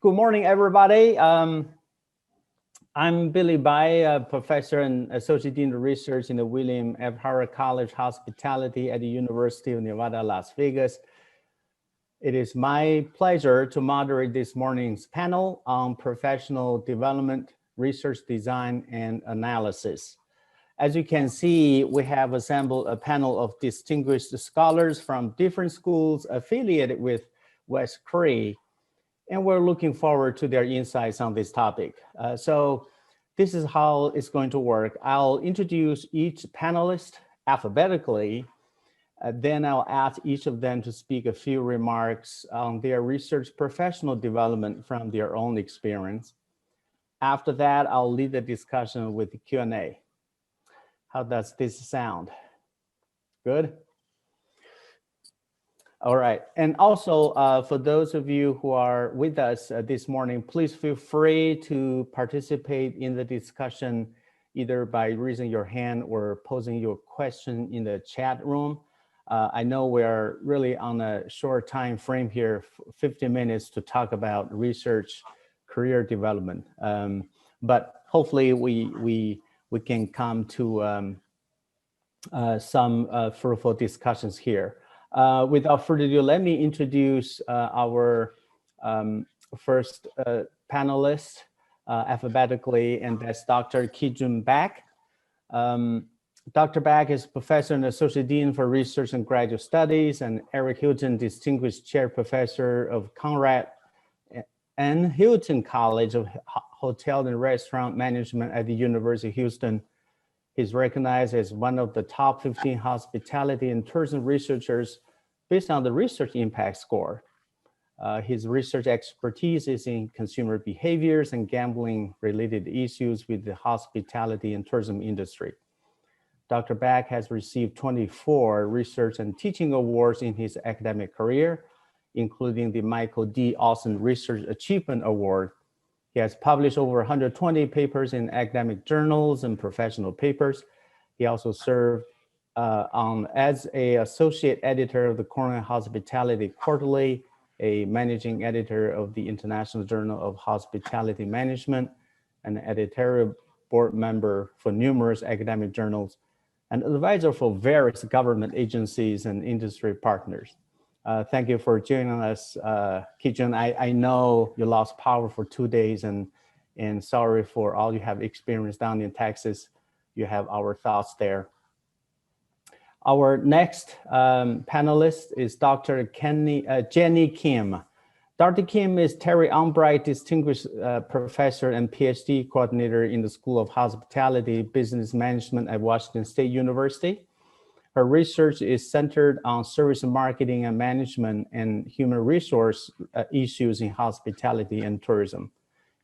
Good morning, everybody. I'm Billy Bai, a professor and associate dean of research in the William F. Harrah College Hospitality at the University of Nevada, Las Vegas. It is my pleasure to moderate this morning's panel on professional development, research design, and analysis. As you can see, we have assembled a panel of distinguished scholars from different schools affiliated with CHRIE, and we're looking forward to their insights on this topic. So this is how it's going to work. I'll introduce each panelist alphabetically. Then I'll ask each of them to speak a few remarks on their research professional development from their own experience. After that, I'll lead the discussion with the Q&A. How does this sound? Good? All right, and also for those of you who are with us this morning, please feel free to participate in the discussion either by raising your hand or posing your question in the chat room. I know we are really on a short time frame here, 50 minutes to talk about research, career development, but hopefully we can come to some fruitful discussions here. Without further ado, let me introduce our first panelist alphabetically, and that's Dr. Kijun Back. Dr. Beck is professor and associate dean for research and graduate studies, and Eric Hilton distinguished chair professor of Conrad and Hilton College of Hotel and Restaurant Management at the University of Houston. He's recognized as one of the top 15 hospitality and tourism researchers based on the Research Impact Score. His research expertise is in consumer behaviors and gambling-related issues with the hospitality and tourism industry. Dr. Beck has received 24 research and teaching awards in his academic career, including the Michael D. Olson Research Achievement Award. He has published over 120 papers in academic journals and professional papers. He also served as an associate editor of the Conrad Hospitality Quarterly, a managing editor of the International Journal of Hospitality Management, an editorial board member for numerous academic journals, and advisor for various government agencies and industry partners. Thank you for joining us, Ki-Joon. I know you lost power for 2 days, and sorry for all you have experienced down in Texas. You have our thoughts there. Our next panelist is Dr. Jenny Kim. Dr. Kim is Terry Albright Distinguished Professor and PhD Coordinator in the School of Hospitality Business Management at Washington State University. Her research is centered on service marketing and management and human resource issues in hospitality and tourism,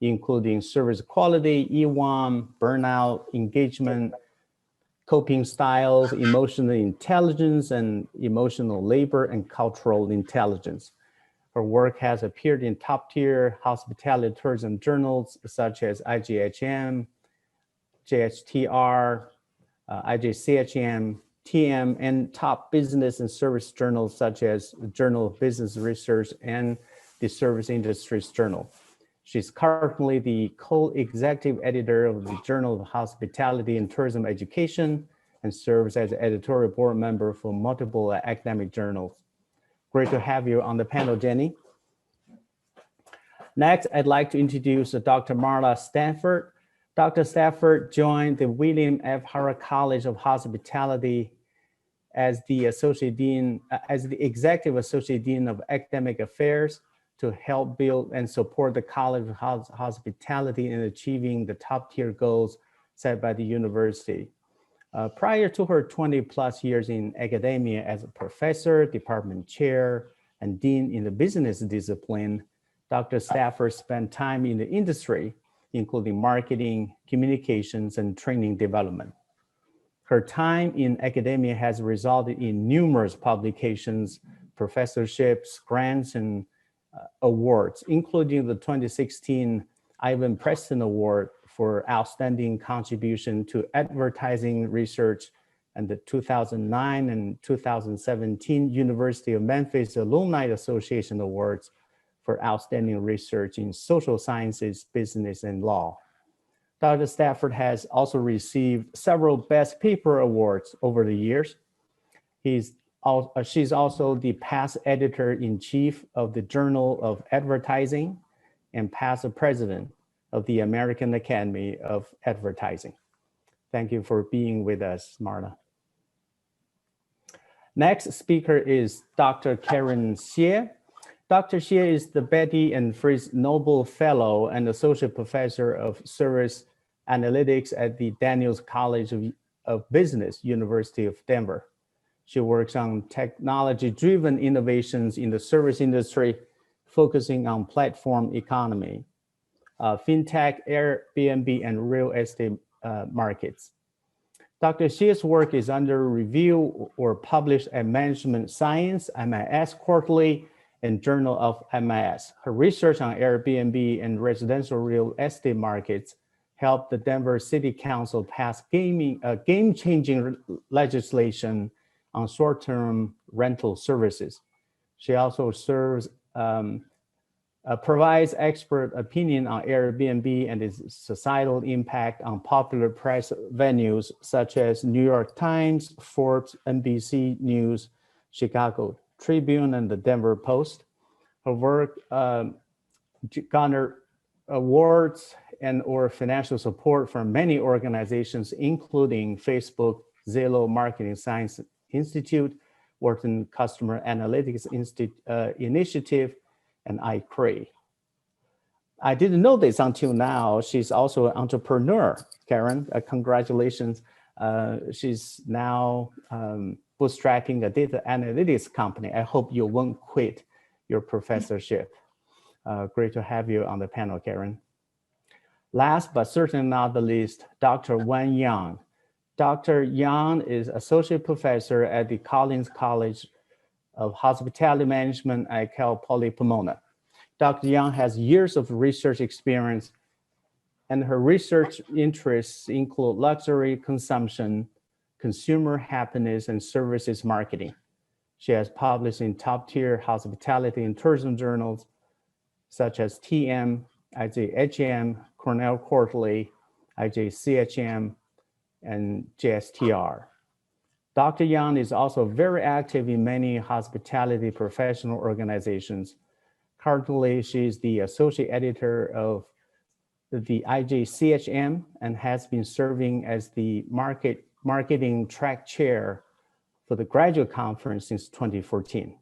including service quality, EWAM, burnout, engagement, coping styles, emotional intelligence, and emotional labor and cultural intelligence. Her work has appeared in top-tier hospitality tourism journals such as IGHM, JHTR, IJCHM, TM, and top business and service journals such as the Journal of Business Research and the Service Industries Journal. She's currently the co-executive editor of the Journal of Hospitality and Tourism Education and serves as an editorial board member for multiple academic journals. Great to have you on the panel, Jenny. Next, I'd like to introduce Dr. Marla Stafford. Dr. Stafford joined the William F. Harrah College of Hospitality as the executive associate dean of academic affairs to help build and support the College of Hospitality in achieving the top tier goals set by the university. Prior to her 20+ years in academia as a professor, department chair, and dean in the business discipline, Dr. Stafford spent time in the industry, including marketing, communications, and training development. Her time in academia has resulted in numerous publications, professorships, grants, and awards, including the 2016 Ivan Preston Award for Outstanding Contribution to Advertising Research and the 2009 and 2017 University of Memphis Alumni Association Awards for Outstanding Research in Social Sciences, Business, and Law. Dr. Stafford has also received several Best Paper Awards over the years. She's also the past editor-in-chief of the Journal of Advertising and past president of the American Academy of Advertising. Thank you for being with us, Marla. Next speaker is Dr. Karen Xie. Dr. Xie is the Betty and Fritz Nobel Fellow and Associate Professor of Service Analytics at the Daniels College of Business, University of Denver. She works on technology-driven innovations in the service industry, focusing on platform economy, fintech, Airbnb, and real estate markets. Dr. Xie's work is under review or published at Management Science, MIS Quarterly, and Journal of MIS. Her research on Airbnb and residential real estate markets helped the Denver City Council pass game-changing legislation on short-term rental services. She also provides expert opinion on Airbnb and its societal impact on popular press venues such as New York Times, Forbes, NBC News, Chicago Tribune, and the Denver Post. Her work garnered awards and or financial support from many organizations, including Facebook, Zillow Marketing Science Institute, Wharton Customer Analytics Initiative, and CHRIE. I didn't know this until now. She's also an entrepreneur, Karen. Congratulations. She's now bootstrapping a data analytics company. I hope you won't quit your professorship. Great to have you on the panel, Karen. Last but certainly not the least, Dr. Wang Yang. Dr. Yang is associate professor at the Collins College of Hospitality Management at Cal Poly Pomona. Dr. Yang has years of research experience, and her research interests include luxury consumption, consumer happiness, and services marketing. She has published in top-tier hospitality and tourism journals such as TM, IJHM, Cornell Quarterly, IJCHM, and JSTR. Dr. Yang is also very active in many hospitality professional organizations. Currently, she is the associate editor of the IJCHM and has been serving as the marketing track chair for the graduate conference since 2014.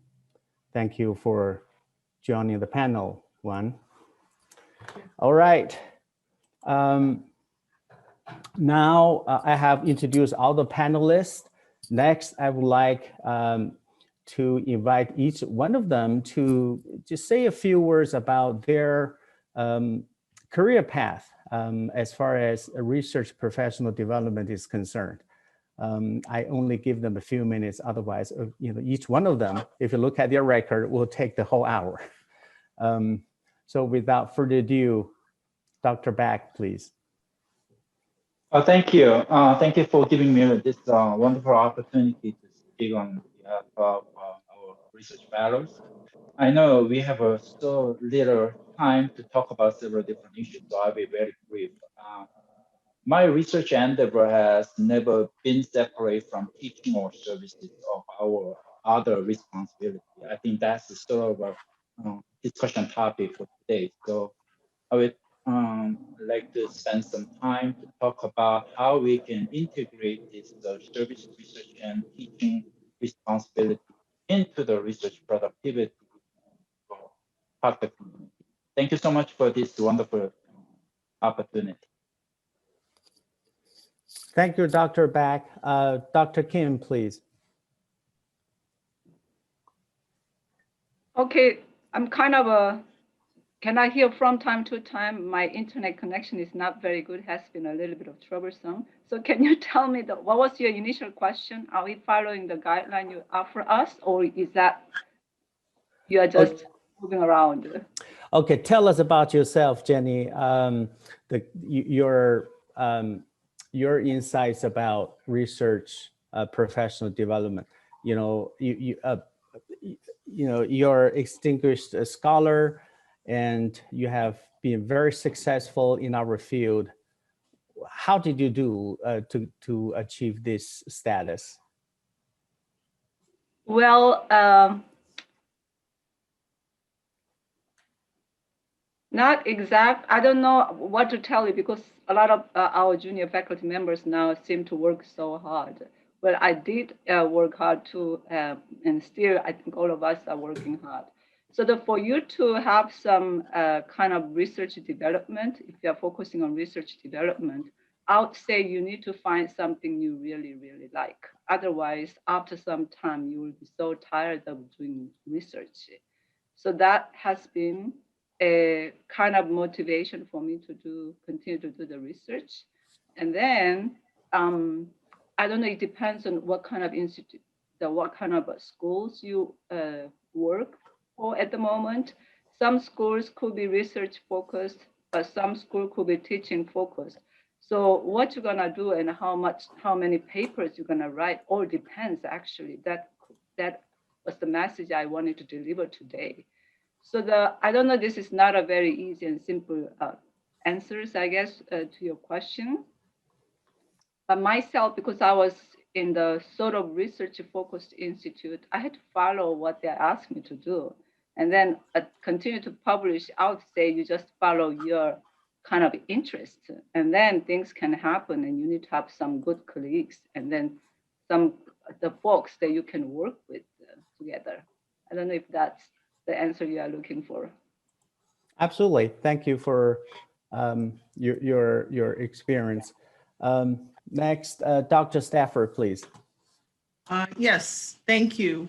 Thank you for joining the panel, Juan. All right. Now I have introduced all the panelists. Next, I would like to invite each one of them to just say a few words about their career path as far as research professional development is concerned. I only give them a few minutes, otherwise, each one of them, if you look at their record, will take the whole hour. So without further ado, Dr. Back, please. Thank you. Thank you for giving me this wonderful opportunity to speak on behalf of our research fellows. I know we have so little time to talk about several different issues, so I'll be very brief. My research endeavor has never been separate from teaching or services of our other responsibility. I think that's the sort of a discussion topic for today. So I would like to spend some time to talk about how we can integrate this service research and teaching responsibility into the research productivity of the community. Thank you so much for this wonderful opportunity. Thank you, Dr. Back. Dr. Kim, please. Okay, I'm kind of can I hear from time to time? My internet connection is not very good, has been a little bit of troublesome. So can you tell me what was your initial question? Are we following the guideline you offer us, or is that you are just moving around. Okay, tell us about yourself, Jenny. Your insights about research, professional development. You're extinguished scholar, and you have been very successful in our field. How did you do to achieve this status? Well, not exact. I don't know what to tell you because a lot of our junior faculty members now seem to work so hard. But I did work hard too, and still I think all of us are working hard. So for you to have some kind of research development, if you are focusing on research development, I would say you need to find something you really, really like. Otherwise, after some time, you will be so tired of doing research. So that has been a kind of motivation for me to continue to do the research. And then, I don't know, it depends on what kind of institute, what kind of schools you work for at the moment. Some schools could be research focused, but some school could be teaching focused. So what you're gonna do and how many papers you're gonna write all depends actually. That was the message I wanted to deliver today. So I don't know, this is not a very easy and simple answers, I guess, to your question. But myself, because I was in the sort of research-focused institute, I had to follow what they asked me to do. And then continue to publish. I would say you just follow your kind of interest. And then things can happen and you need to have some good colleagues and then the folks that you can work with together. I don't know if that's the answer you are looking for. Absolutely. Thank you for your experience. Next, Dr. Stafford, please. Yes, thank you,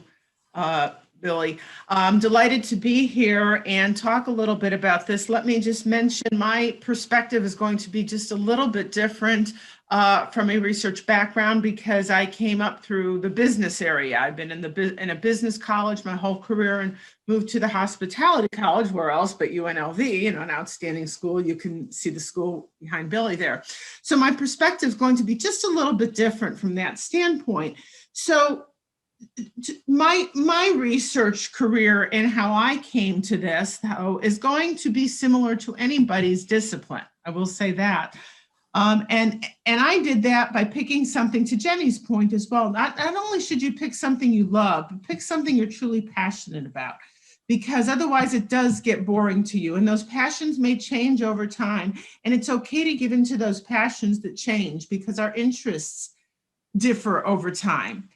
Billy. I'm delighted to be here and talk a little bit about this. Let me just mention my perspective is going to be just a little bit different from a research background because I came up through the business area. I've been in a business college my whole career and moved to the hospitality college, where else but UNLV, an outstanding school. You can see the school behind Billy there. So my perspective is going to be just a little bit different from that standpoint. So my research career and how I came to this, though, is going to be similar to anybody's discipline. I will say that. And I did that by picking something, to Jenny's point as well. Not only should you pick something you love, but pick something you're truly passionate about, because otherwise it does get boring to you. And those passions may change over time. And it's okay to give into those passions that change because our interests differ over time.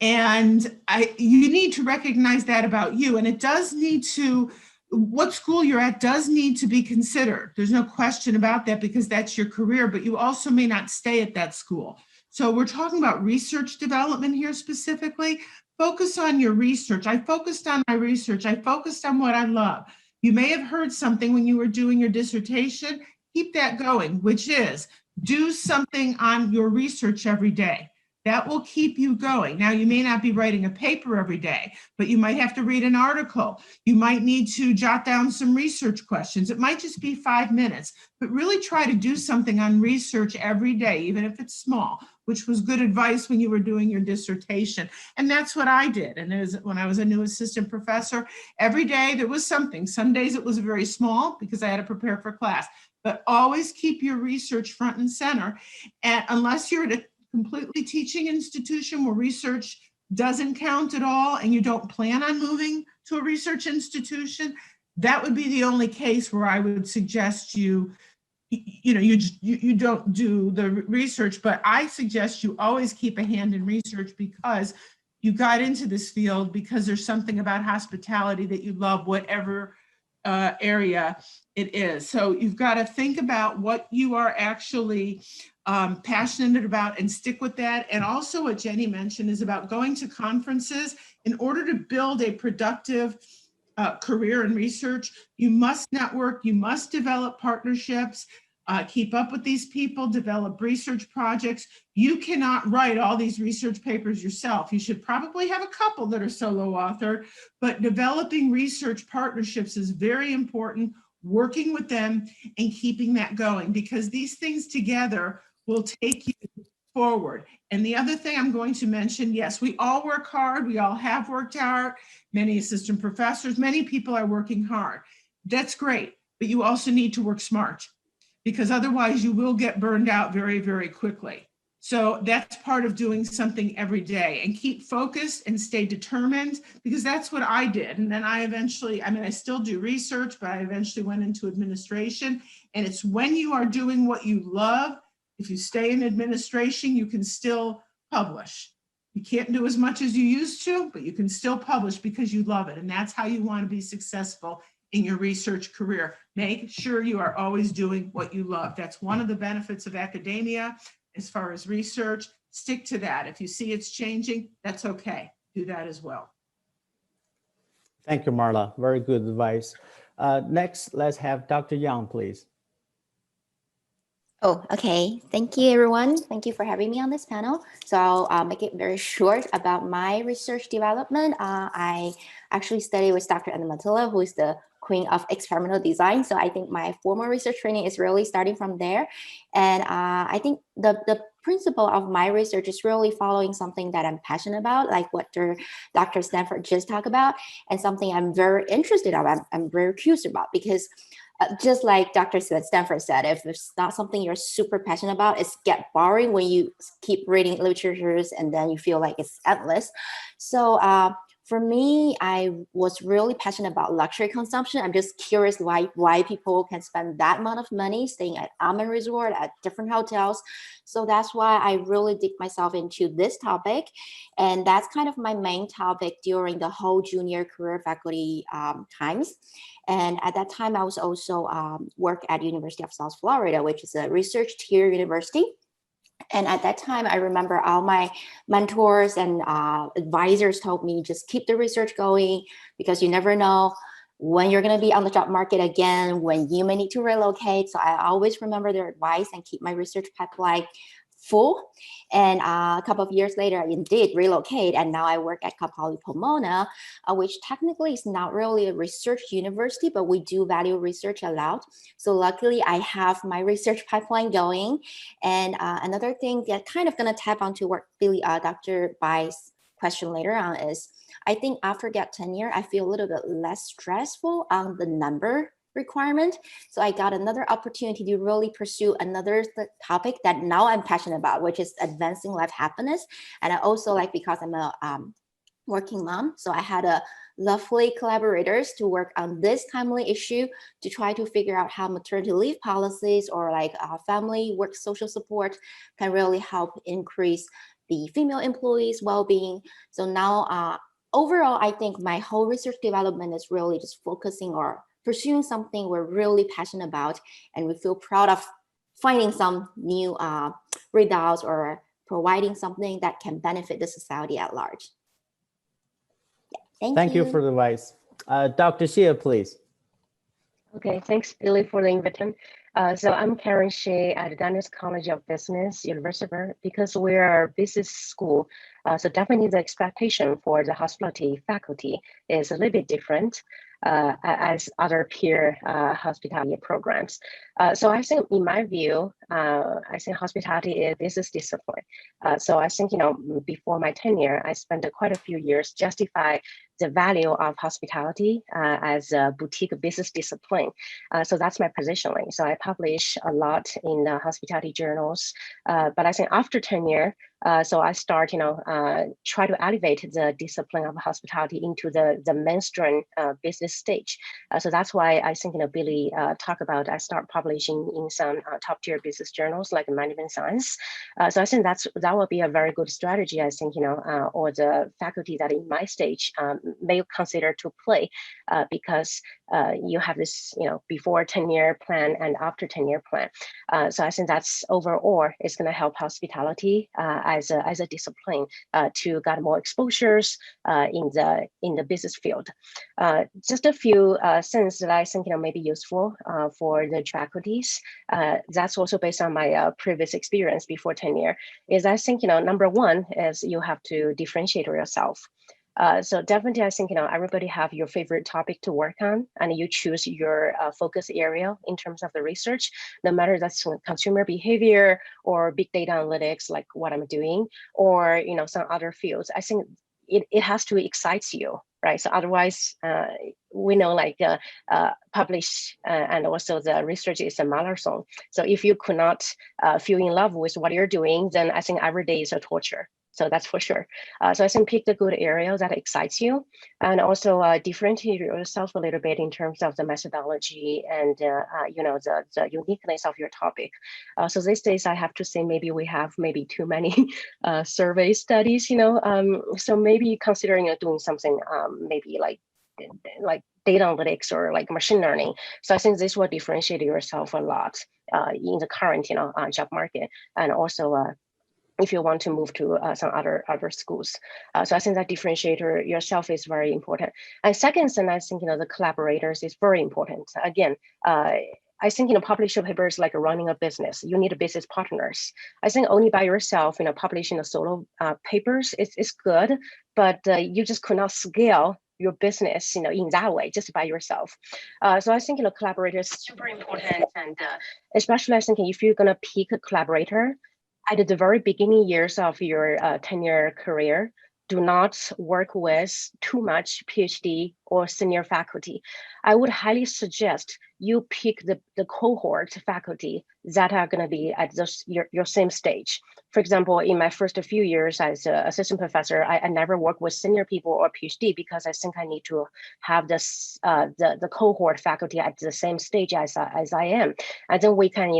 And you need to recognize that about you. And it does need to, what school you're at does need to be considered. There's no question about that because that's your career, but you also may not stay at that school. So we're talking about research development here specifically. Focus on your research. I focused on my research. I focused on what I love. You may have heard something when you were doing your dissertation. Keep that going, which is do something on your research every day. That will keep you going. Now, you may not be writing a paper every day, but you might have to read an article. You might need to jot down some research questions. It might just be 5 minutes, but really try to do something on research every day, even if it's small, which was good advice when you were doing your dissertation. And that's what I did. And when I was a new assistant professor, every day there was something. Some days it was very small because I had to prepare for class, but always keep your research front and center. And unless you're at a completely teaching institution where research doesn't count at all and you don't plan on moving to a research institution, that would be the only case where I would suggest you don't do the research, but I suggest you always keep a hand in research because you got into this field because there's something about hospitality that you love, whatever area it is. So you've got to think about what you are actually passionate about and stick with that. And also what Jenny mentioned is about going to conferences. In order to build a productive career in research, you must network, you must develop partnerships. keep up with these people, develop research projects. You cannot write all these research papers yourself. You should probably have a couple that are solo authored, but developing research partnerships is very important, working with them and keeping that going, because these things together will take you forward. And the other thing I'm going to mention, yes, we all work hard. We all have worked hard. Many assistant professors, many people are working hard. That's great, but you also need to work smart, because otherwise you will get burned out very, very quickly. So that's part of doing something every day, and keep focused and stay determined, because that's what I did. And then I eventually, I still do research, but I eventually went into administration. And it's when you are doing what you love, if you stay in administration, you can still publish. You can't do as much as you used to, but you can still publish because you love it. And that's how you want to be successful in your research career. Make sure you are always doing what you love. That's one of the benefits of academia as far as research. Stick to that. If you see it's changing, that's okay. Do that as well. Thank you, Marla. Very good advice. Next, let's have Dr. Yang, please. Oh, okay. Thank you, everyone. Thank you for having me on this panel. So I'll make it very short about my research development. I actually studied with Dr. Anna Matilla, who is the queen of experimental design. So I think my formal research training is really starting from there. And I think the principle of my research is really following something that I'm passionate about, like what Dr. Stafford just talked about, and something I'm very interested in, I'm very curious about, because just like Dr. Stafford said, if it's not something you're super passionate about, it's get boring when you keep reading literatures and then you feel like it's endless. So for me, I was really passionate about luxury consumption. I'm just curious why people can spend that amount of money staying at Almond Resort, at different hotels. So that's why I really dig myself into this topic. And that's kind of my main topic during the whole junior career faculty times. And at that time, I was also work at University of South Florida, which is a research tier university. And at that time, I remember all my mentors and advisors told me, just keep the research going, because you never know when you're going to be on the job market again, when you may need to relocate. So I always remember their advice and keep my research pipeline full. And a couple of years later, I indeed relocate, and now I work at Cal Poly Pomona, which technically is not really a research university, but we do value research a lot. So luckily, I have my research pipeline going. And another thing that kind of going to tap onto what Dr. Bai's question later on is, I think after that tenure, I feel a little bit less stressful on the number requirement. So I got another opportunity to really pursue another topic that now I'm passionate about, which is advancing life happiness. And I also like, because I'm a working mom, so I had a lovely collaborators to work on this timely issue to try to figure out how maternity leave policies or like family work social support can really help increase the female employees' well-being. So now overall, I think my whole research development is really just focusing or pursuing something we're really passionate about, and we feel proud of finding some new results or providing something that can benefit the society at large. Yeah, Thank you for the advice. Dr. Xie, please. Okay, thanks, Billy, for the invitation. So I'm Karen Shea at the Daniels College of Business, University of Harrah, because we're a business school. So definitely the expectation for the hospitality faculty is a little bit different as other peer hospitality programs. So I think, in my view, I think hospitality is business discipline. So I think, before my tenure, I spent quite a few years justify the value of hospitality as a boutique business discipline. So that's my positioning. So I publish a lot in hospitality journals, but I think after tenure, so I start, try to elevate the discipline of hospitality into the mainstream business stage. So that's why I think, Billy talked about, I start publishing in some top tier business journals like Management Science. So I think that will be a very good strategy, I think, or the faculty that in my stage may consider to play, because you have this, before 10-year plan and after 10-year plan. So I think that's overall is going to help hospitality as a discipline to get more exposures in the business field. Just a few things that I think may be useful for the faculties. That's also based on my previous experience before tenure. Is I think number one is you have to differentiate yourself. So definitely, I think everybody have your favorite topic to work on, and you choose your focus area in terms of the research. No matter that's consumer behavior or big data analytics, like what I'm doing, or some other fields. I think it has to excite you, right? So otherwise, we know publish and also the research is a marathon. So if you could not feel in love with what you're doing, then I think every day is a torture. So that's for sure. So I think pick the good area that excites you, and also differentiate yourself a little bit in terms of the methodology and the uniqueness of your topic. So these days, I have to say maybe we have too many survey studies. So maybe considering doing something maybe like data analytics or like machine learning. So I think this will differentiate yourself a lot in the current job market, and also if you want to move to some other schools. So I think that differentiator yourself is very important. And second thing, I think, the collaborators is very important. Again, I think, publishing papers like running a business, you need business partners. I think only by yourself, publishing a solo papers is good, but you just could not scale your business, in that way, just by yourself. So I think, collaborators is super important. And especially I think if you're gonna pick a collaborator, at the very beginning years of your tenure career, do not work with too much PhD or senior faculty. I would highly suggest you pick the cohort faculty that are going to be at your same stage. For example, in my first few years as an assistant professor, I never worked with senior people or PhD because I think I need to have this the cohort faculty at the same stage as I am, and then we can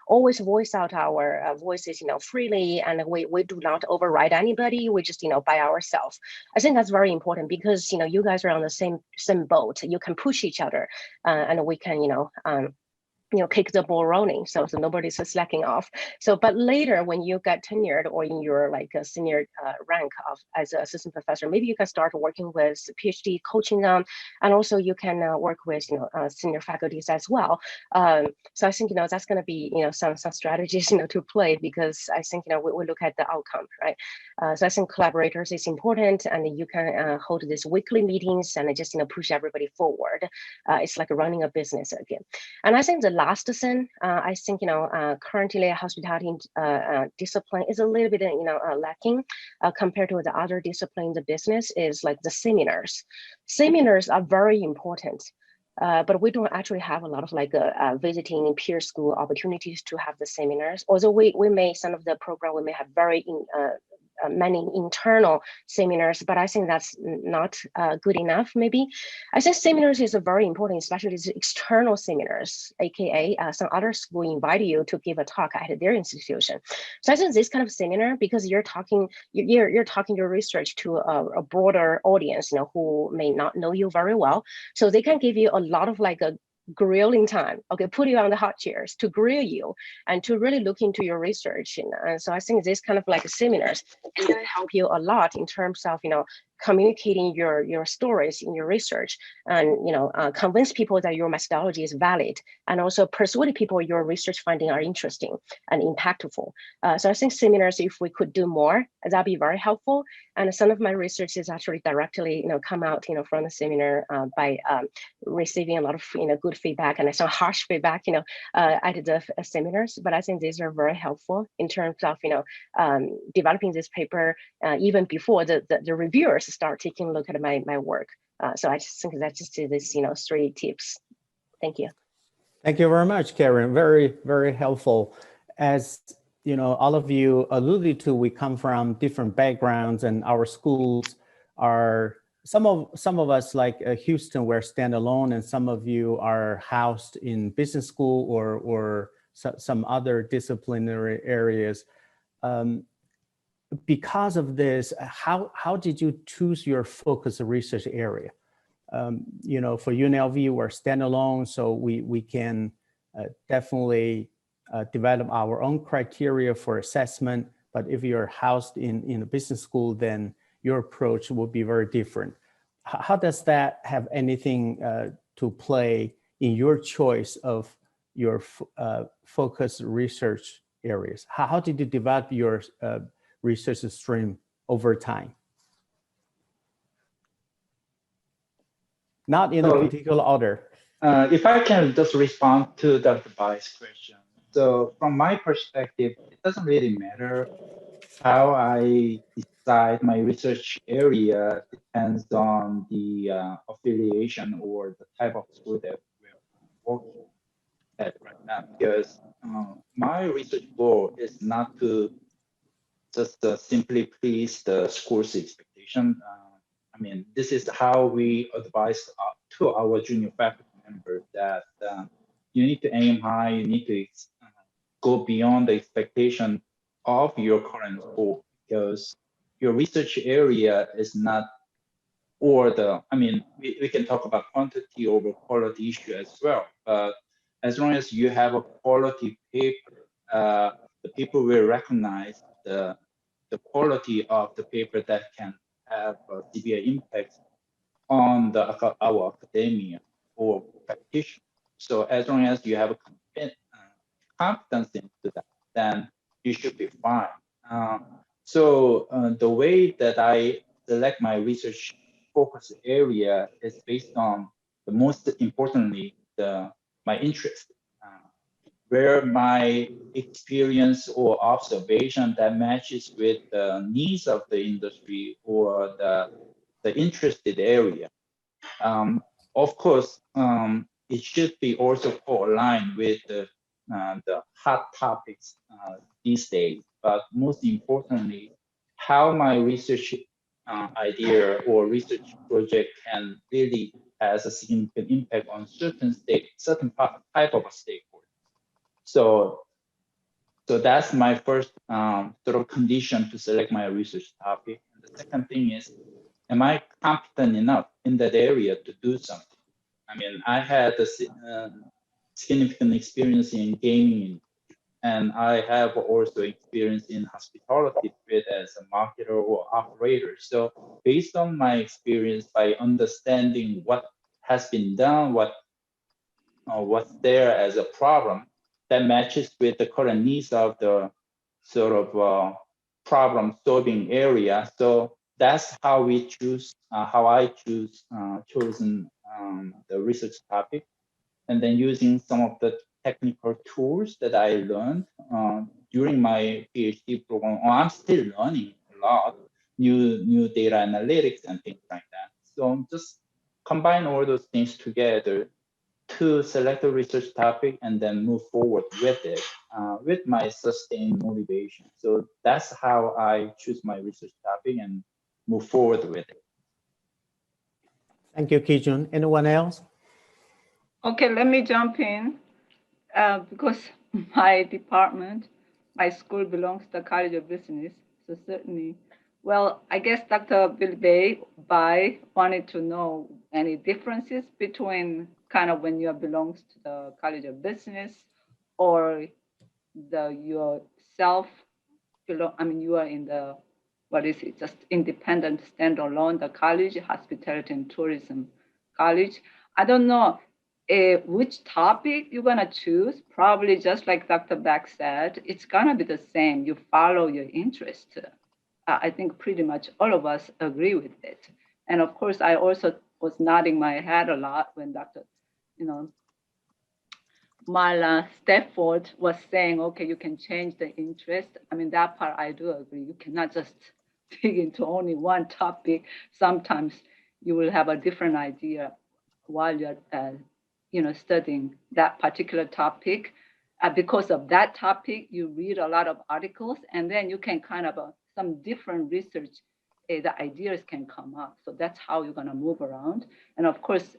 always voice out our voices freely, and we do not override anybody. We just by ourselves. I think that's very important because you guys are on the same boat. You can push each other, and we can kick the ball rolling, so nobody's slacking off. So, but later when you get tenured or in your a senior rank as an assistant professor, maybe you can start working with PhD, coaching them, and also you can work with senior faculties as well. So I think that's going to be some strategies to play, because I think we look at the outcome, right? So I think collaborators is important, and you can hold these weekly meetings and just push everybody forward. It's like running a business again. And I think the last thing, I think currently hospitality discipline is a little bit lacking compared to the other discipline in the business, is like the seminars. Seminars are very important. But we don't actually have a lot of visiting peer school opportunities to have the seminars. Although we may, some of the program, we may have very many internal seminars, but I think that's not good enough, maybe. I think seminars is very important, especially these external seminars, aka some other school invite you to give a talk at their institution. So I think this kind of seminar, because you're talking your research to a broader audience, who may not know you very well, so they can give you a lot of a grilling time, okay, put you on the hot chairs to grill you and to really look into your research. And so I think this kind of seminars is going to help you a lot in terms of communicating your stories in your research, and convince people that your methodology is valid, and also persuade people your research findings are interesting and impactful. So I think seminars, if we could do more, that'd be very helpful. And some of my research is actually directly come out from the seminar by receiving a lot of good feedback and some harsh feedback at the seminars. But I think these are very helpful in terms of developing this paper even before the reviewers start taking a look at my work. So I just think that's just this 3 tips. Thank you. Thank you very much, Karen. Very, very helpful. As all of you alluded to, we come from different backgrounds, and our schools are, some of us like Houston, we're standalone, and some of you are housed in business school or some other disciplinary areas. Because of this, how did you choose your focus research area? For UNLV, we're standalone, so we can definitely develop our own criteria for assessment. But if you're housed in a business school, then your approach will be very different. How does that have anything to play in your choice of your focus research areas? How did you develop your research stream over time? Not in a particular order. If I can just respond to Dr. Bai's question. So from my perspective, it doesn't really matter how I decide my research area depends on the affiliation or the type of school that we're working at right now. Because my research goal is not to just simply please the school's expectation. I mean, this is how we advise to our junior faculty members that you need to aim high, you need to go beyond the expectation of your current school, because your research area is not, or the, I mean, we can talk about quantity over quality issue as well, but as long as you have a quality paper, the people will recognize the quality of the paper that can have a severe impact on our academia or practitioner. So as long as you have a competence into that, then you should be fine. So the way that I select my research focus area is based on the most importantly, my interest. Where my experience or observation that matches with the needs of the industry or the interested area. Of course, it should be also co-aligned with the hot topics these days, but most importantly, how my research idea or research project can really has a significant impact on certain type of a stakeholder. So that's my first sort of condition to select my research topic. And the second thing is, am I competent enough in that area to do something? I mean, I had a significant experience in gaming, and I have also experience in hospitality field as a marketer or operator. So based on my experience, by understanding what has been done, what's there as a problem, that matches with the current needs of the sort of problem solving area. So that's how we choose, how I chosen the research topic. And then using some of the technical tools that I learned during my PhD program. I'm still learning a lot, new data analytics and things like that. So just combine all those things together to select a research topic and then move forward with it with my sustained motivation. So that's how I choose my research topic and move forward with it. Thank you, Kijun. Anyone else? Okay, let me jump in because my department, my school belongs to the College of Business. So certainly, well, I guess Dr. Bai wanted to know any differences between kind of when you belongs to the College of Business or yourself belong. I mean, you are in the, what is it? Just independent, standalone, the college, hospitality and tourism college. I don't know which topic you're gonna choose. Probably just like Dr. Beck said, it's gonna be the same. You follow your interest. I think pretty much all of us agree with it. And of course, I also was nodding my head a lot when Dr. Marla Stafford was saying, okay, you can change the interest. I mean, that part I do agree. You cannot just dig into only one topic. Sometimes you will have a different idea while you're studying that particular topic. Because of that topic, you read a lot of articles, and then you can kind of some different research, the ideas can come up. So that's how you're gonna move around. And of course,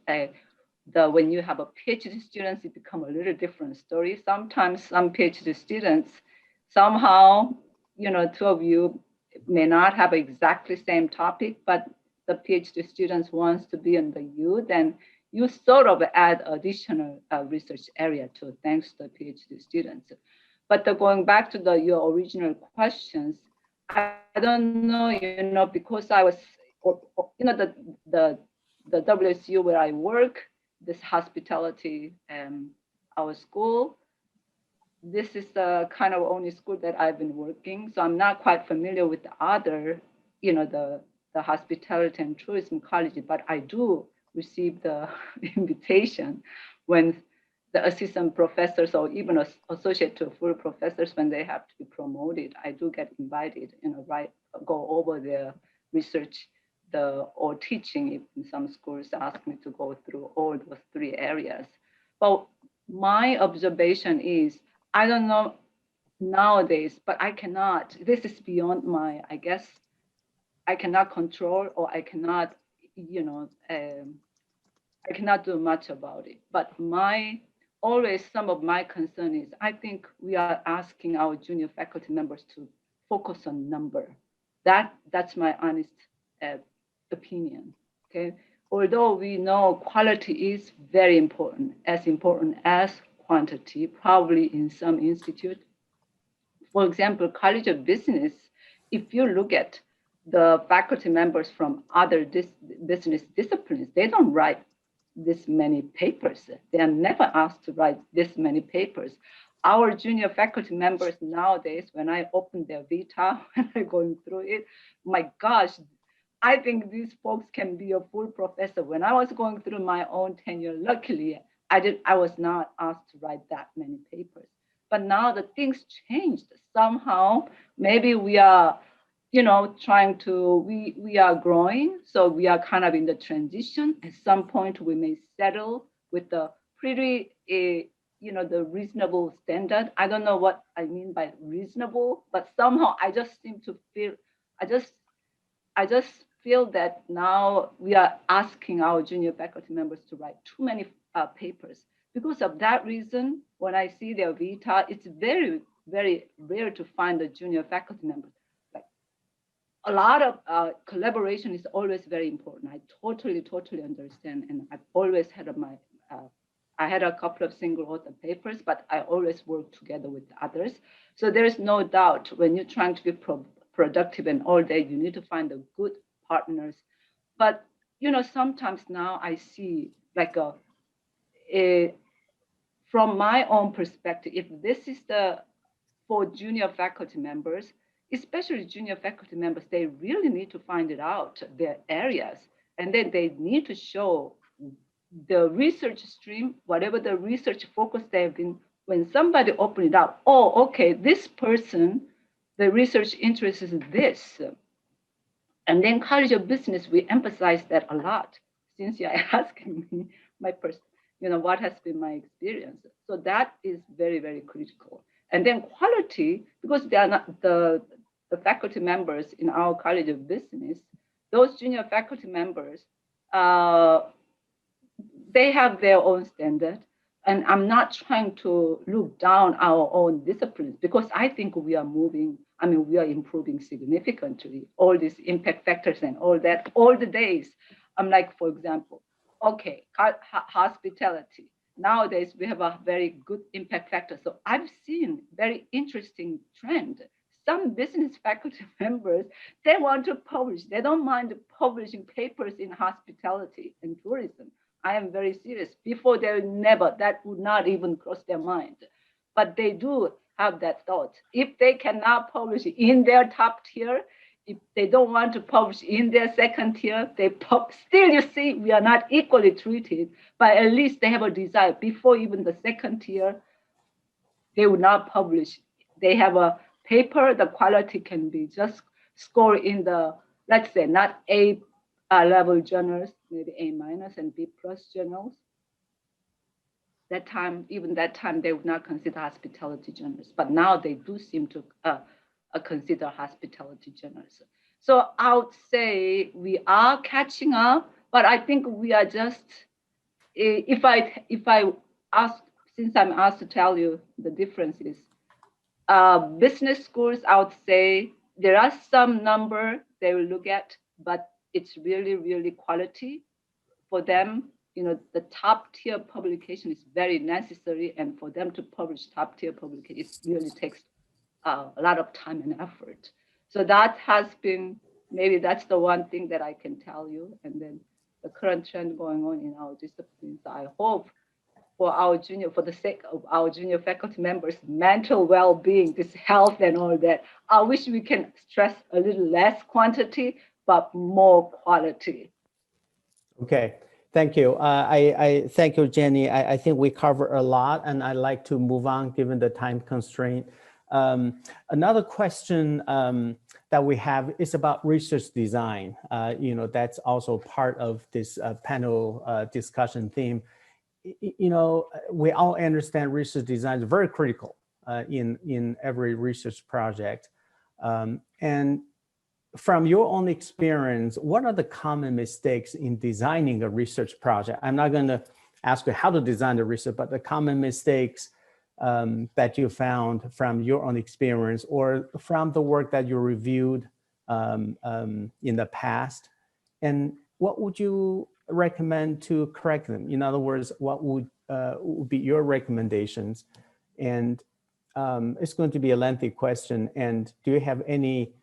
when you have a PhD students, it becomes a little different story. Sometimes some PhD students, somehow, two of you may not have exactly same topic, but the PhD students wants to be in the U, then you sort of add additional research area to thanks to the PhD students. But going back to your original questions, I don't know, because I was, the WSU where I work, this hospitality, our school, this is the kind of only school that I've been working. So I'm not quite familiar with the other, the hospitality and tourism college, but I do receive the invitation when the assistant professors or even associate to full professors, when they have to be promoted, I do get invited, go over their research, or teaching. If in some schools ask me to go through all those 3 areas. But my observation is, I don't know nowadays, but I cannot, this is beyond my, I guess, I cannot control, or I cannot, I cannot do much about it. But always some of my concern is, I think we are asking our junior faculty members to focus on number. That's my honest opinion, okay? Although we know quality is very important as quantity, probably in some institute. For example, College of Business, if you look at the faculty members from other business disciplines, they don't write this many papers. They are never asked to write this many papers. Our junior faculty members nowadays, when I open their vita, when I'm going through it, my gosh, I think these folks can be a full professor. When I was going through my own tenure, luckily, I was not asked to write that many papers. But now the things changed. Somehow, maybe we are, trying to, we are growing. So we are kind of in the transition. At some point, we may settle with the pretty, the reasonable standard. I don't know what I mean by reasonable, but somehow I just seem to feel, I just feel that now we are asking our junior faculty members to write too many papers. Because of that reason, when I see their vita, it's very, very rare to find a junior faculty member. Like, a lot of collaboration is always very important. I totally understand. And I've always had I had a couple of single author papers, but I always work together with others. So there is no doubt when you're trying to be productive and all day, you need to find the good partners. But, sometimes now I see like from my own perspective, if this is for junior faculty members, especially junior faculty members, they really need to find it out, their areas, and then they need to show the research stream, whatever the research focus they've been, when somebody open it up, oh, okay, this person, the research interest is this. And then College of Business, we emphasize that a lot, since you're asking me what has been my experience. So that is very, very critical. And then quality, because they are not the faculty members in our College of Business, those junior faculty members, they have their own standard. And I'm not trying to look down our own disciplines, because I think we are moving, we are improving significantly. All these impact factors and all that, all the days. I'm like, for example, okay, hospitality. Nowadays, we have a very good impact factor. So I've seen very interesting trend. Some business faculty members, they want to publish. They don't mind publishing papers in hospitality and tourism. I am very serious. Before, that would not even cross their mind. But they do have that thought. If they cannot publish in their top tier, if they don't want to publish in their second tier, still, you see, we are not equally treated, but at least they have a desire. Before even the second tier, they would not publish. They have a paper, the quality can be just scored in the, let's say, not A level journals, maybe A- and B+ journals. Even that time, they would not consider hospitality journals, but now they do seem to consider hospitality journals. So I would say we are catching up, but I think we are just, if I ask, since I'm asked to tell you the differences, business schools, I would say there are some number they will look at, but it's really, really quality for them. the top tier publication is very necessary, and for them to publish top tier publication, it really takes a lot of time and effort. So that has been, maybe that's the one thing that I can tell you. And then the current trend going on in our disciplines, I hope for the sake of our junior faculty members' mental well-being, this health and all that, I wish we can stress a little less quantity, but more quality. Okay, thank you. I thank you, Jenny. I think we covered a lot, and I'd like to move on given the time constraint. Another question that we have is about research design. That's also part of this panel discussion theme. We all understand research design is very critical in every research project. And from your own experience, what are the common mistakes in designing a research project? I'm not going to ask you how to design the research, but the common mistakes that you found from your own experience or from the work that you reviewed in the past, and what would you recommend to correct them? In other words, what would be your recommendations? And it's going to be a lengthy question. And do you have any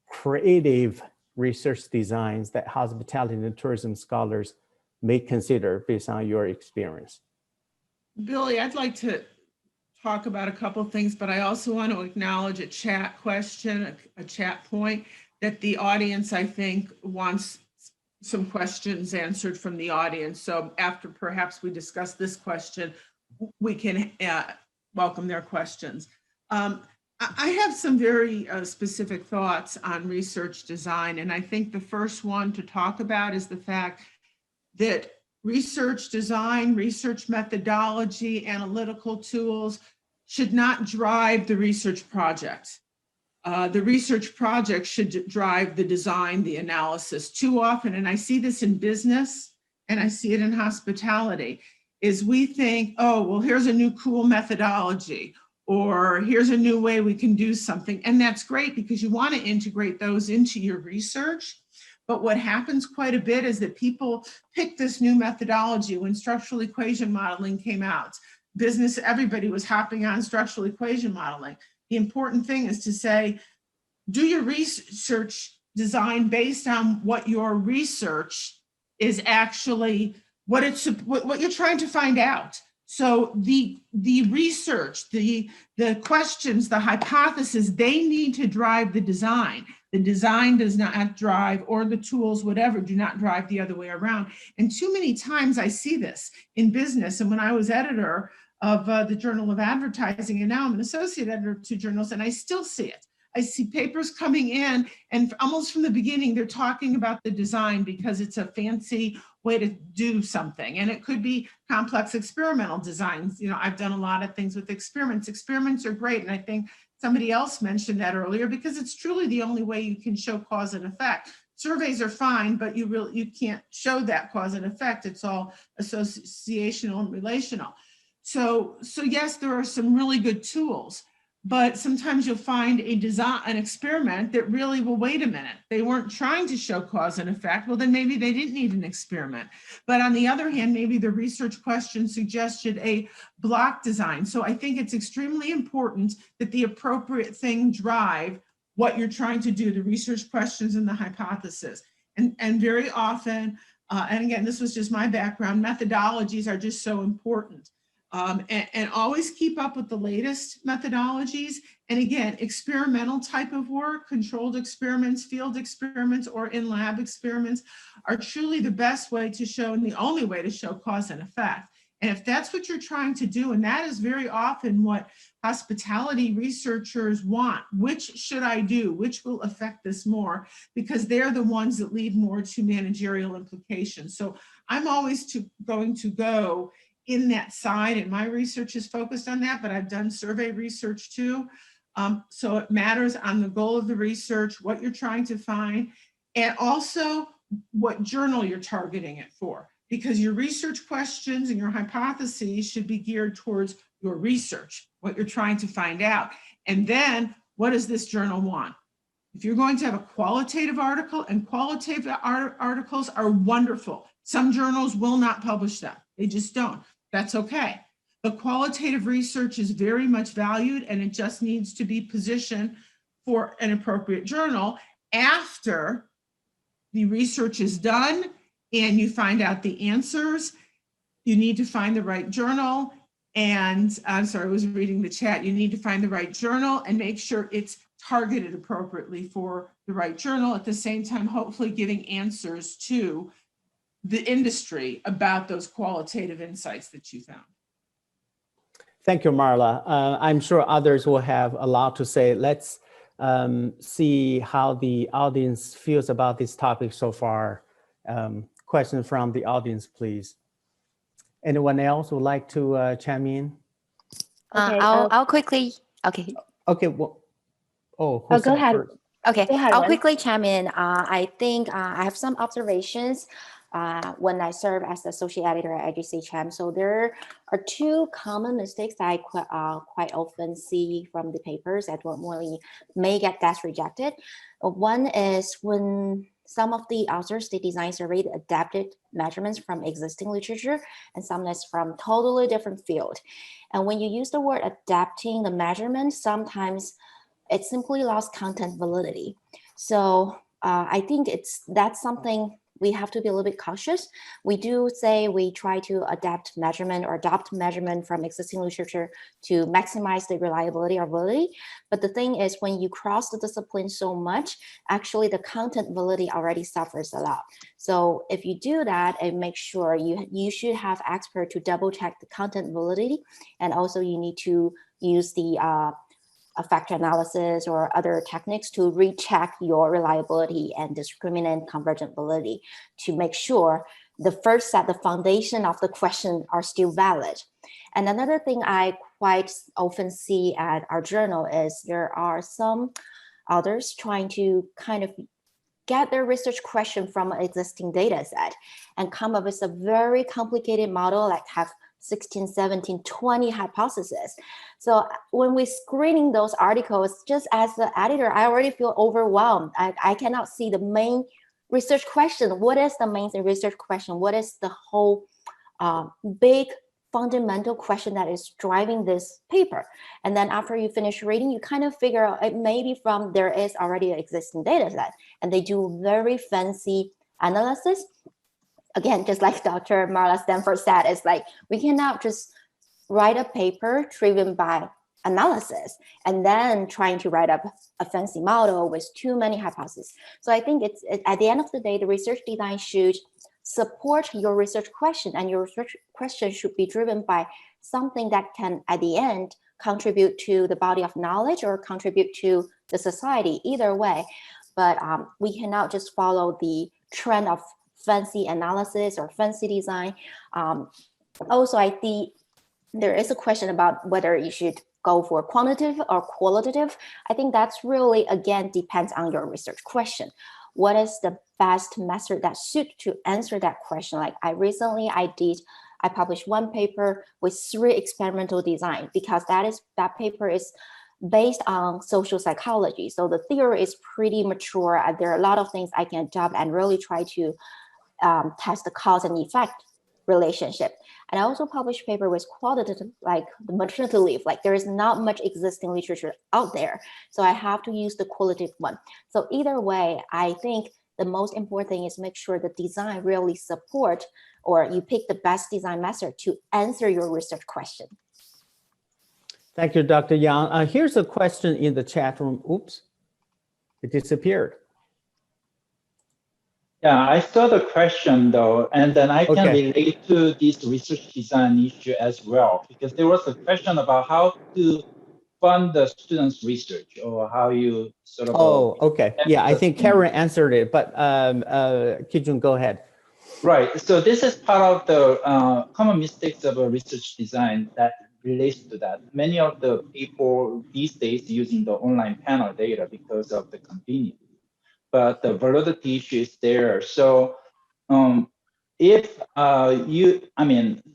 creative research designs that hospitality and tourism scholars may consider based on your experience? Billy, I'd like to talk about a couple of things, but I also want to acknowledge a chat question, a chat point that the audience, I think, wants some questions answered from the audience. So after perhaps we discuss this question, we can welcome their questions. I have some very specific thoughts on research design. And I think the first one to talk about is the fact that research design, research methodology, analytical tools should not drive the research project. The research project should drive the design, the analysis. Too often, and I see this in business and I see it in hospitality, is we think, oh, well, here's a new cool methodology, or here's a new way we can do something. And that's great because you want to integrate those into your research. But what happens quite a bit is that people pick this new methodology. When structural equation modeling came out, business, everybody was hopping on structural equation modeling. The important thing is to say, do your research design based on what your research is actually, what you're trying to find out. So the research, the questions, the hypothesis, they need to drive the design. The design does not drive, or the tools, whatever, do not drive the other way around. And too many times I see this in business. And when I was editor of the Journal of Advertising, and now I'm an associate editor of 2 journals, and I still see it. I see papers coming in, and almost from the beginning, they're talking about the design because it's a fancy way to do something. And it could be complex experimental designs. I've done a lot of things with experiments. Experiments are great. And I think somebody else mentioned that earlier, because it's truly the only way you can show cause and effect. Surveys are fine, but you can't show that cause and effect. It's all associational and relational. So yes, there are some really good tools, but sometimes you'll find an experiment that really, well, wait a minute, they weren't trying to show cause and effect. Well, then maybe they didn't need an experiment. But on the other hand, maybe the research question suggested a block design. So I think it's extremely important that the appropriate thing drive what you're trying to do, the research questions and the hypothesis. And very often, and again, this was just my background, methodologies are just so important. And always keep up with the latest methodologies. And again, experimental type of work, controlled experiments, field experiments, or in-lab experiments are truly the best way to show, and the only way to show cause and effect. And if that's what you're trying to do, and that is very often what hospitality researchers want, which should I do? Which will affect this more? Because they're the ones that lead more to managerial implications. So I'm always going to go in that side, and my research is focused on that, but I've done survey research too. So it matters on the goal of the research, what you're trying to find, and also what journal you're targeting it for, because your research questions and your hypotheses should be geared towards your research, what you're trying to find out. And then what does this journal want? If you're going to have a qualitative article, and qualitative articles are wonderful, Some journals will not publish them. They just don't. That's okay. The qualitative research is very much valued, and it just needs to be positioned for an appropriate journal after the research is done and you find out the answers. You need to find the right journal. And I'm sorry, I was reading the chat. You need to find the right journal and make sure it's targeted appropriately for the right journal. At the same time, hopefully giving answers to the industry about those qualitative insights that you found. Thank you, Marla. I'm sure others will have a lot to say. Let's see how the audience feels about this topic so far. Question from the audience, please. Anyone else would like to chime in? Okay, I'll quickly, okay. Okay, well, go ahead. first? Okay, Go ahead, I'll Wen. quickly chime in. I think I have some observations when I serve as the associate editor at CHRIE. So there are two common mistakes that I quite often see from the papers that normally may get desk rejected. One is when some of the authors, the design survey adapted measurements from existing literature, and some is from totally different field. And when you use the word adapting the measurement, sometimes it simply lost content validity. So I think that's something we have to be a little bit cautious. We do say we try to adapt measurement or adopt measurement from existing literature to maximize the reliability or validity. But the thing is, when you cross the discipline so much, actually the content validity already suffers a lot. So if you do that, and make sure you should have expert to double check the content validity. And also you need to use the a factor analysis or other techniques to recheck your reliability and discriminant convergent validity to make sure the first set, the foundation of the question are still valid. And another thing I quite often see at our journal is there are some others trying to kind of get their research question from an existing data set and come up with a very complicated model, like have 16, 17, 20 hypotheses. So when we're screening those articles, just as the editor, I already feel overwhelmed. I cannot see the main research question. What is the main research question? What is the whole big fundamental question that is driving this paper? And then after you finish reading, you kind of figure out it may be from there is already an existing data set, and they do very fancy analysis. Again, just like Dr. Marla Stafford said, it's like we cannot just write a paper driven by analysis and then trying to write up a fancy model with too many hypotheses. So I think it's at the end of the day, the research design should support your research question, and your research question should be driven by something that can, at the end, contribute to the body of knowledge or contribute to the society, either way. But we cannot just follow the trend of fancy analysis or fancy design. Also, I think there is a question about whether you should go for quantitative or qualitative. I think that's really, again, depends on your research question. What is the best method that suits to answer that question? Like I published one paper with 3 experimental design, because that paper is based on social psychology. So the theory is pretty mature, and there are a lot of things I can adopt and really try to test the cause and effect relationship. And I also published paper with qualitative, like the maternity leave. Like there is not much existing literature out there, so I have to use the qualitative one. So either way, I think the most important thing is make sure the design really support, or you pick the best design method to answer your research question. Thank you, Dr. Yang. Here's a question in the chat room. Oops, it disappeared. Yeah, I saw the question though, and then I can Okay. relate to this research design issue as well, because there was a question about how to fund the students' research, or how you sort of. Oh, okay. Yeah, I think Karen answered it, but Ki-Joon, go ahead. Right. So this is part of the common mistakes of a research design that relates to that. Many of the people these days using the online panel data because of the convenience, but the validity issue is there. So if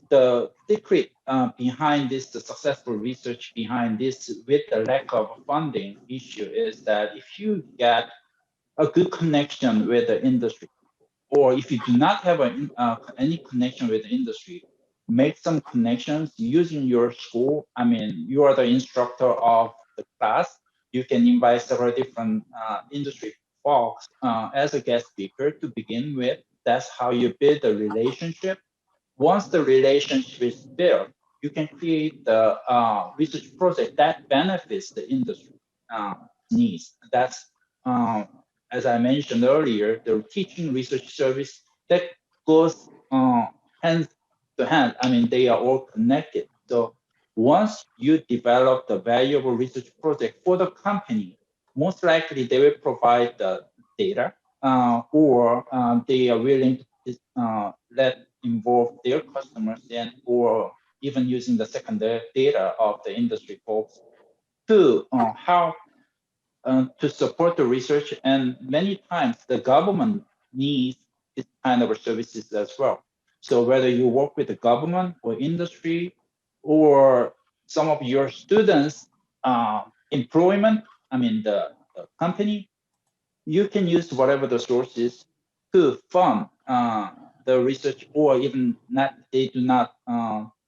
the secret behind this, the successful research behind this with the lack of funding issue is that if you get a good connection with the industry, or if you do not have any connection with the industry, make some connections using your school. I mean, you are the instructor of the class. You can invite several different industry folks as a guest speaker to begin with. That's how you build a relationship. Once the relationship is built, you can create the research project that benefits the industry needs. That's, as I mentioned earlier, the teaching research service that goes hand to hand. I mean, they are all connected. So once you develop the valuable research project for the company, most likely they will provide the data or they are willing to let involve their customers and or even using the secondary data of the industry folks to how to support the research. And many times the government needs this kind of services as well. So whether you work with the government or industry or some of your students employment, I mean the company, you can use whatever the source is to fund the research, or even not, they do not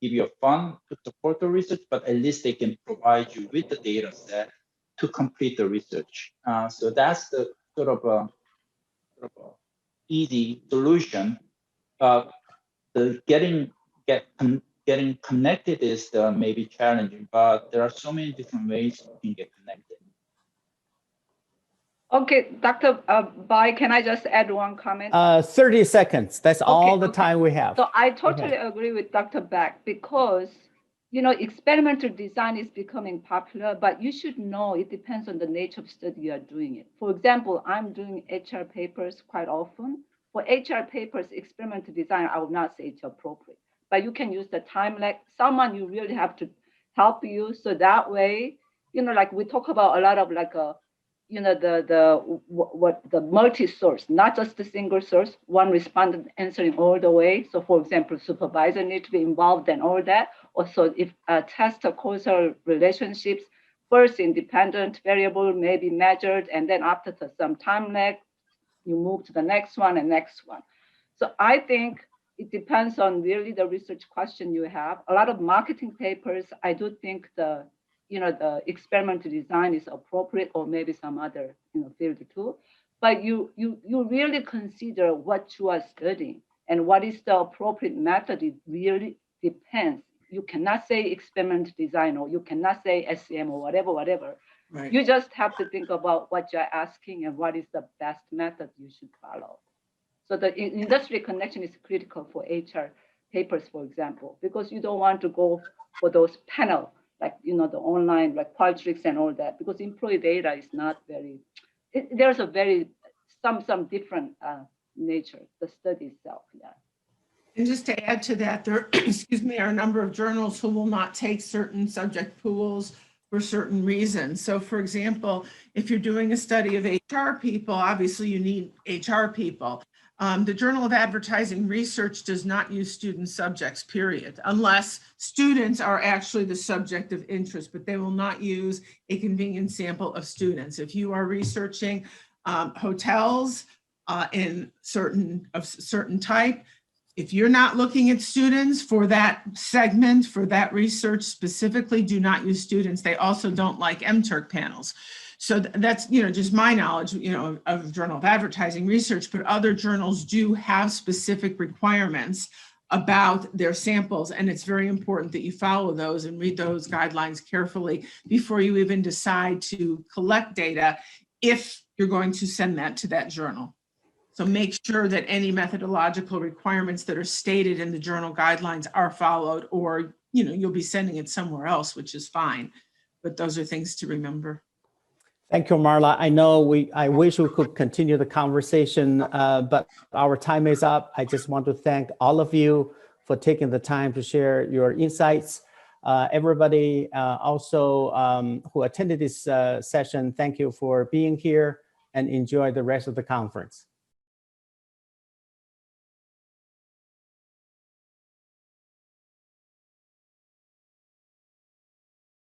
give you a fund to support the research, but at least they can provide you with the data set to complete the research. So that's the sort of a easy solution. The getting connected is maybe challenging, but there are so many different ways you can get connected. Okay, Dr. Bai, can I just add one comment? 30 seconds. That's all the time we have. So I totally agree with Dr. Beck, because experimental design is becoming popular, but you should know it depends on the nature of study you are doing it. For example, I'm doing HR papers quite often. For HR papers, experimental design, I would not say it's appropriate, but you can use the time lag. Someone you really have to help you, so that way, like we talk about a lot of like the multi-source, not just the single source, one respondent answering all the way. So for example, supervisor need to be involved and all that. Also, if test causal relationships, first independent variable may be measured, and then after some time lag, you move to the next one and next one. So I think it depends on really the research question you have. A lot of marketing papers, I do think the experimental design is appropriate, or maybe some other field too. But you really consider what you are studying and what is the appropriate method. It really depends. You cannot say experimental design, or you cannot say SCM or whatever. Right. You just have to think about what you're asking and what is the best method you should follow. So the industry connection is critical for HR papers, for example, because you don't want to go for those panel, like the online, like Qualtrics and all that, because employee data is not very. There's a very some different nature, the study itself. Yeah. And just to add to that, there, are a number of journals who will not take certain subject pools for certain reasons. So for example, if you're doing a study of HR people, obviously you need HR people. The Journal of Advertising Research does not use student subjects, period, unless students are actually the subject of interest, but they will not use a convenient sample of students. If you are researching hotels in certain type, if you're not looking at students for that segment, for that research specifically, do not use students. They also don't like MTurk panels. So that's, just my knowledge, of Journal of Advertising Research, but other journals do have specific requirements about their samples. And it's very important that you follow those and read those guidelines carefully before you even decide to collect data, if you're going to send that to that journal. So make sure that any methodological requirements that are stated in the journal guidelines are followed, or, you'll be sending it somewhere else, which is fine. But those are things to remember. Thank you, Marla. I wish we could continue the conversation, but our time is up. I just want to thank all of you for taking the time to share your insights. Everybody also who attended this session, thank you for being here, and enjoy the rest of the conference.